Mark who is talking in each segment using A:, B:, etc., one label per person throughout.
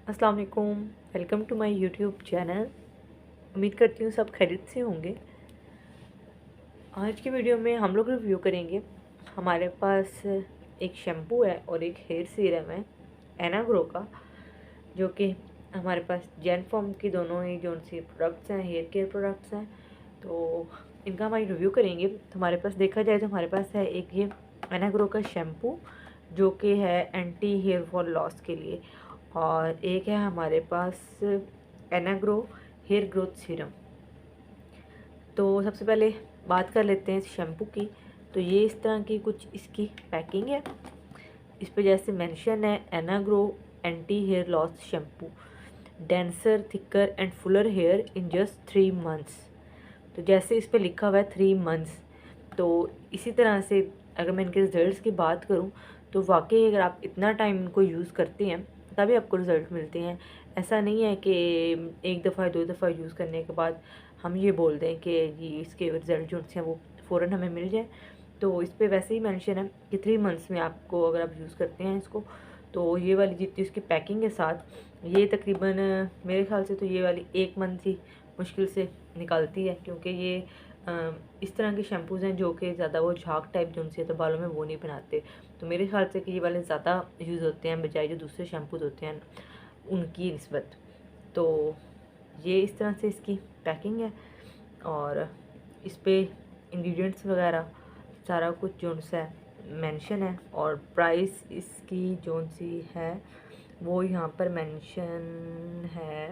A: अस्सलाम वालेकुम। Welcome to my YouTube channel. उम्मीद करती हूँ सब खैरियत से होंगे। आज की वीडियो में हम लोग रिव्यू करेंगे। हमारे पास एक शैम्पू है और एक हेयर सीरम है एनाग्रो का, जो कि हमारे पास जैन फॉर्म की दोनों ही जो सी प्रोडक्ट्स हैं, हेयर केयर प्रोडक्ट्स हैं। तो इनका हमारी रिव्यू करेंगे। तो हमारे पास देखा जाए तो हमारे पास है एक ये एनाग्रो का शैम्पू, जो कि है एंटी हेयर फॉल लॉस के लिए, और एक है हमारे पास एनाग्रो हेयर ग्रोथ सीरम। तो सबसे पहले बात कर लेते हैं इस शैम्पू की। तो ये इस तरह की कुछ इसकी पैकिंग है। इस पे जैसे मेंशन है Anagro anti hair loss shampoo, denser thicker and fuller hair in just 3 months. तो जैसे इस पे लिखा हुआ है 3 मंथ्स, तो इसी तरह से अगर मैं इनके रिज़ल्ट्स की बात करूँ तो वाकई अगर आप इतना टाइम इनको यूज़ करते हैं तभी आपको रिज़ल्ट मिलते हैं। ऐसा नहीं है कि एक दफ़ा दो दफ़ा यूज़ करने के बाद हम ये बोल दें कि ये इसके रिज़ल्ट जो हैं वो फ़ौरन हमें मिल जाए। तो इस पे वैसे ही मेंशन है कि 3 मंथ्स में आपको, अगर आप यूज़ करते हैं इसको, तो ये वाली जितनी इसकी पैकिंग है साथ, ये तकरीबन मेरे ख्याल से तो ये वाली 1 मंथ ही मुश्किल से निकालती है, क्योंकि ये इस तरह के शैम्पूज़ हैं जो कि ज़्यादा वो झाग टाइप जो उनसे तो बालों में वो नहीं बनाते। तो मेरे ख्याल से कि ये वाले ज़्यादा यूज़ होते हैं बजाय जो दूसरे शैम्पूज़ होते हैं उनकी निस्बत। तो ये इस तरह से इसकी पैकिंग है, और इस पे इंग्रेडिएंट्स वगैरह सारा कुछ जो सा मेंशन है, और प्राइस इसकी जो सी है वो यहाँ पर मेंशन है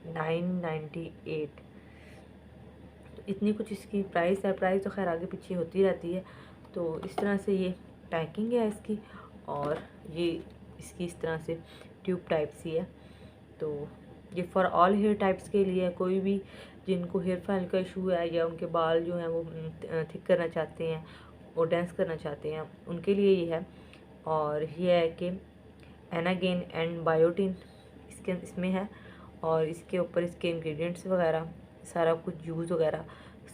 A: 998। तो इतनी कुछ इसकी प्राइस है। प्राइस तो खैर आगे पीछे होती रहती है। तो इस तरह से ये पैकिंग है इसकी, और ये इसकी इस तरह से ट्यूब टाइप सी है। तो ये फॉर ऑल हेयर टाइप्स के लिए, कोई भी जिनको हेयर फॉल का इशू है या उनके बाल जो हैं वो थिक करना चाहते हैं और डेंस करना चाहते हैं, उनके लिए ये है। और ये है कि एनागेन एंड बायोटिन इसके इसमें है, और इसके ऊपर इसके इंग्रेडिएंट्स वगैरह सारा कुछ यूज़ वगैरह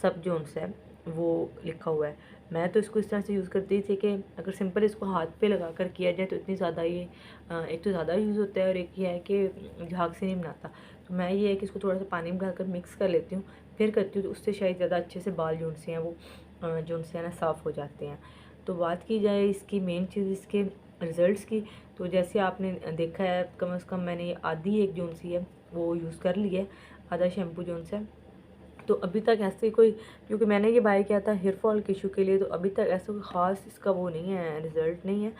A: सब जो उनसे है वो लिखा हुआ है। मैं तो इसको इस तरह से यूज़ करती थी कि अगर सिंपल इसको हाथ पे लगा कर किया जाए तो इतनी ज़्यादा ये एक तो ज़्यादा यूज़ होता है, और एक ये है कि झाग से नहीं बनाता। तो मैं ये है कि इसको थोड़ा सा पानी में डालकर मिक्स कर लेती हूँ, फिर करती हूँ, तो उससे शायद ज़्यादा अच्छे से बाल जो उनसे हैं वो जो उनसे है ना साफ़ हो जाते हैं। तो बात की जाए इसकी मेन चीज़ इसके रिज़ल्ट्स की, तो जैसे आपने देखा है कम से कम मैंने आधी एक जो सी है वो यूज़ कर ली है, आधा शैम्पू जो है। तो अभी तक ऐसे कोई, क्योंकि मैंने ये बाय किया था हेयर फॉल के इशू के लिए, तो अभी तक ऐसा कोई ख़ास इसका वो नहीं है, रिज़ल्ट नहीं है।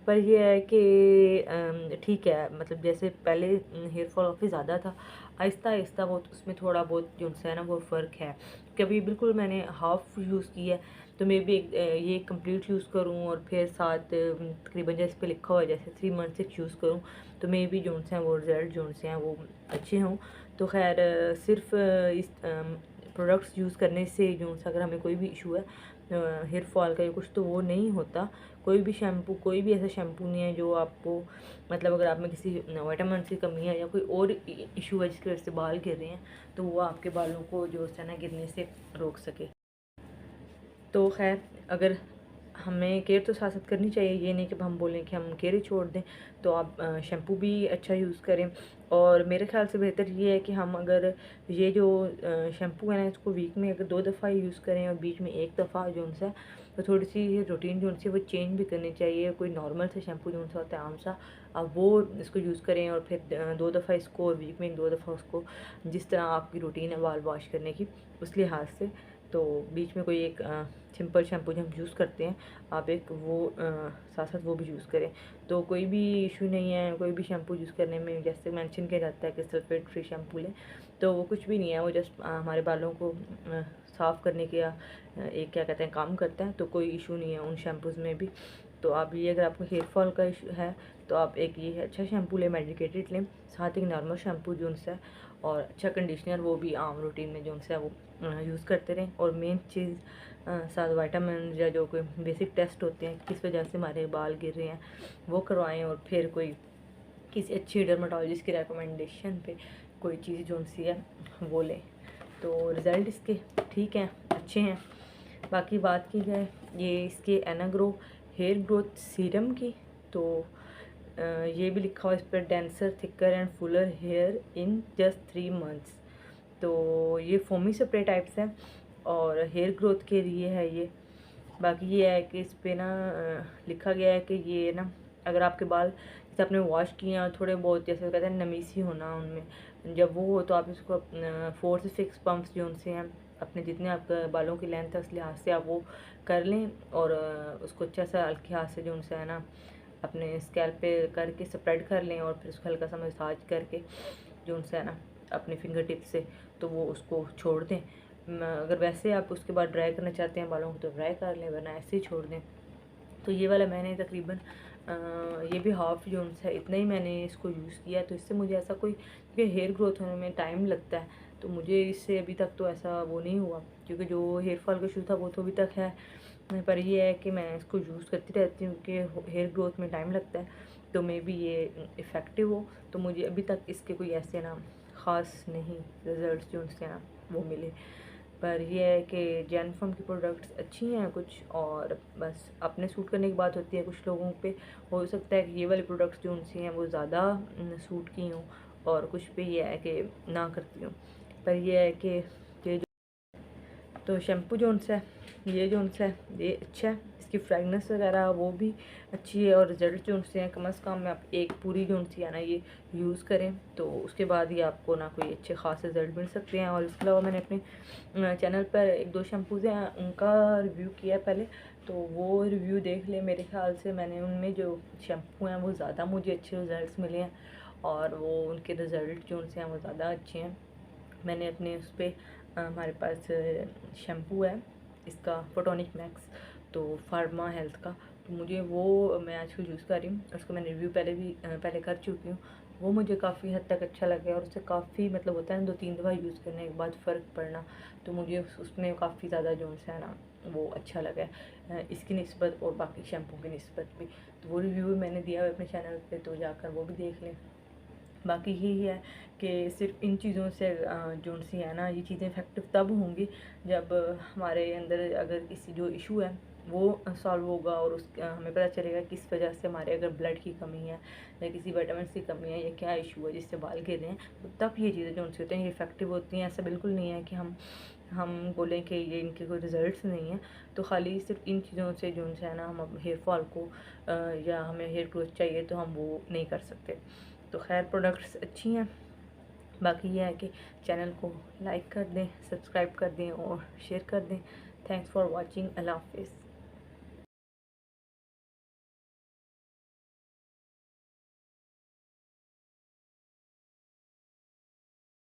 A: पर ये है कि ठीक है, मतलब जैसे पहले हेयर फॉल काफ़ी ज़्यादा था, आहिस्ता आहिस्ता वो उसमें थोड़ा बहुत जो है ना वो फ़र्क है। कभी बिल्कुल मैंने हाफ़ यूज़ की है, तो मे बी ये कंप्लीट यूज़ करूँ और फिर साथ तकरीबन जैसे पे लिखा हुआ है जैसे 3 मंथ से यूज़ करूँ, तो मे बी जो हैं वो रिज़ल्ट जो हैं वो अच्छे हों। तो खैर सिर्फ इस प्रोडक्ट्स यूज़ करने से जो अगर हमें कोई भी इशू है हेयर फॉल का या कुछ, तो वो नहीं होता। कोई भी शैम्पू, कोई भी ऐसा शैम्पू नहीं है जो आपको, मतलब अगर आप में किसी विटामिन की कमी है या कोई और इशू है जिसकी वजह से बाल गिर रहे हैं, तो वो आपके बालों को जो है ना गिरने से रोक सके। तो खैर अगर हमें केयर तो साथ साथ करनी चाहिए, ये नहीं कि हम बोलें कि हम केयर ही छोड़ दें। तो आप शैम्पू भी अच्छा यूज़ करें, और मेरे ख्याल से बेहतर ये है कि हम अगर ये जो शैम्पू है ना इसको वीक में अगर 2 दफ़ा यूज़ करें और बीच में एक दफ़ा जो उनसे, तो थोड़ी सी रूटीन जो उनसे वो चेंज भी करनी चाहिए। कोई नॉर्मल से शैम्पू जो उनसे होता है आम सा, अब वो इसको यूज़ करें, और फिर 2 दफ़ा इसको और वीक में 2 दफ़ा उसको, जिस तरह आपकी रूटीन है बाल वॉश करने की उस लिहाज से। तो बीच में कोई एक सिंपल शैम्पू जो हम यूज़ करते हैं, आप एक वो साथ साथ वो भी यूज़ करें। तो कोई भी इशू नहीं है कोई भी शैम्पू यूज़ करने में। जैसे मेंशन किया जाता है कि सल्फेट फ्री शैम्पू लें, तो वो कुछ भी नहीं है, वो जस्ट हमारे बालों को साफ़ करने के या एक क्या कहते हैं काम करता है। तो कोई इशू नहीं है उन शैम्पूज़ में भी। तो आप ये, अगर आपको हेयर फॉल का इशू है तो आप एक ये अच्छा शैम्पू लें, मेडिकेटेड लें, साथ एक नॉर्मल शैम्पू जो उनसे है, और अच्छा कंडीशनर वो भी आम रूटीन में जो उनसे है वो यूज़ करते रहें। और मेन चीज़ साथ विटामिन या जो कोई बेसिक टेस्ट होते हैं किस वजह से हमारे बाल गिर रहे हैं वो करवाएं, और फिर कोई किसी अच्छी डर्माटोलॉजिस्ट की रिकमेंडेशन पे कोई चीज़ जो सी है वो लें। तो रिज़ल्ट इसके ठीक हैं, अच्छे हैं। बाकी बात की जाए ये इसके एनाग्रो हेयर ग्रोथ सीरम की, तो ये भी लिखा हुआ इस पर, denser thicker and fuller hair in just 3 months. तो ये फोमी स्प्रे टाइप्स है और हेयर ग्रोथ के लिए है ये। बाकी ये है कि इस पर ना लिखा गया है कि ये ना अगर आपके बाल जैसे आपने वॉश किए हैं थोड़े बहुत, जैसे कहते हैं नमी सी होना उनमें, जब वो हो तो आप इसको 4 से 6 पंप्स जो उनसे हैं अपने जितने आपके बालों की लेंथ है उस लिहाज से आप वो कर लें और उसको अच्छा सा हल्के हाथ से जो उनसे है ना अपने स्कैल्प पे करके स्प्रेड कर लें और फिर उसको हल्का सा मसाज करके जो उनसे है ना अपने फिंगर टिप से तो वो उसको छोड़ दें। अगर वैसे आप उसके बाद ड्राई करना चाहते हैं बालों को तो ड्राई कर लें, वरना ऐसे ही छोड़ दें। तो ये वाला मैंने तकरीबन ये भी हाफ़ जोन्स है, इतना ही मैंने इसको यूज़ किया। तो इससे मुझे ऐसा कोई, क्योंकि हेयर ग्रोथ होने में टाइम लगता है तो मुझे इससे अभी तक तो ऐसा वो नहीं हुआ, क्योंकि जो हेयर फॉल का इशू था वो तो अभी तक है। पर ये है कि मैं इसको यूज़ करती रहती हूँ कि हेयर ग्रोथ में टाइम लगता है, तो मे बी ये इफ़ेक्टिव हो। तो मुझे अभी तक इसके कोई ऐसे ना ख़ास नहीं रिज़ल्ट जो उनसे ना वो मिले। पर यह है कि जैनफर्म की प्रोडक्ट्स अच्छी हैं कुछ, और बस अपने सूट करने की बात होती है। कुछ लोगों पे हो सकता है कि ये वाली प्रोडक्ट्स जो उनसी हैं वो ज़्यादा सूट की हों, और कुछ पे ये है कि ना करती हूँ। पर यह है कि ये तो शैम्पू जो उनसे है, ये जो उनसे है ये अच्छा है, इसकी फ्रेगनेंस वगैरह वो भी अच्छी है, और रिज़ल्ट जो उनसे हैं कम अज़ कम आप एक पूरी जो उनसी है ना ये यूज़ करें तो उसके बाद ही आपको ना कोई अच्छे ख़ास रिज़ल्ट मिल सकते हैं। और इसके अलावा मैंने अपने चैनल पर 1-2 शैम्पूज़ हैं उनका रिव्यू किया है पहले, तो वो रिव्यू देख लें। मेरे ख़्याल से मैंने उनमें जो शैम्पू हैं वो ज़्यादा मुझे अच्छे रिज़ल्ट मिले हैं, और वो उनके रिज़ल्ट जो उनसे हैं वो ज़्यादा अच्छे हैं। मैंने अपने उस पर हमारे पास शैम्पू है इसका फोटोनिक मैक्स, तो फार्मा हेल्थ का, तो मुझे वो मैं आजकल यूज़ कर रही हूँ। उसका मैंने रिव्यू पहले कर चुकी हूँ। वो मुझे काफ़ी हद तक अच्छा लगा, और उससे काफ़ी मतलब होता है 2-3 दफ़ा यूज़ करने के बाद फ़र्क पड़ना, तो मुझे उसमें काफ़ी ज़्यादा जो है ना वो अच्छा लगा है इसकी निस्बत और बाकी शैम्पू की निस्बत भी। तो वो रिव्यू भी मैंने दिया है अपने चैनल पे, तो जाकर वो भी देख लें। बाकी यही है कि सिर्फ इन चीज़ों से जो सी है ना ये चीज़ें इफ़ेक्टिव तब होंगी जब हमारे अंदर अगर किसी जो इशू है वो सॉल्व होगा, और उस हमें पता चलेगा किस वजह से हमारे अगर ब्लड की कमी है या किसी विटामिन की कमी है या क्या इशू है जिससे बाल गिर रहे हैं, तो तब ये चीज़ें जो उनसे होती हैं ये इफ़ेक्टिव होती हैं। ऐसा बिल्कुल नहीं है कि हम बोलें कि ये इनके कोई रिज़ल्ट्स नहीं हैं। तो खाली सिर्फ इन चीज़ों से जो है ना हम हेयर फॉल को या हमें हेयर ग्रोथ चाहिए तो हम वो नहीं कर सकते। तो खैर प्रोडक्ट्स अच्छी हैं। बाकी ये है कि चैनल को लाइक कर दें, सब्सक्राइब कर दें और शेयर कर दें। Thanks for watching. अल्लाह हाफ़िज़।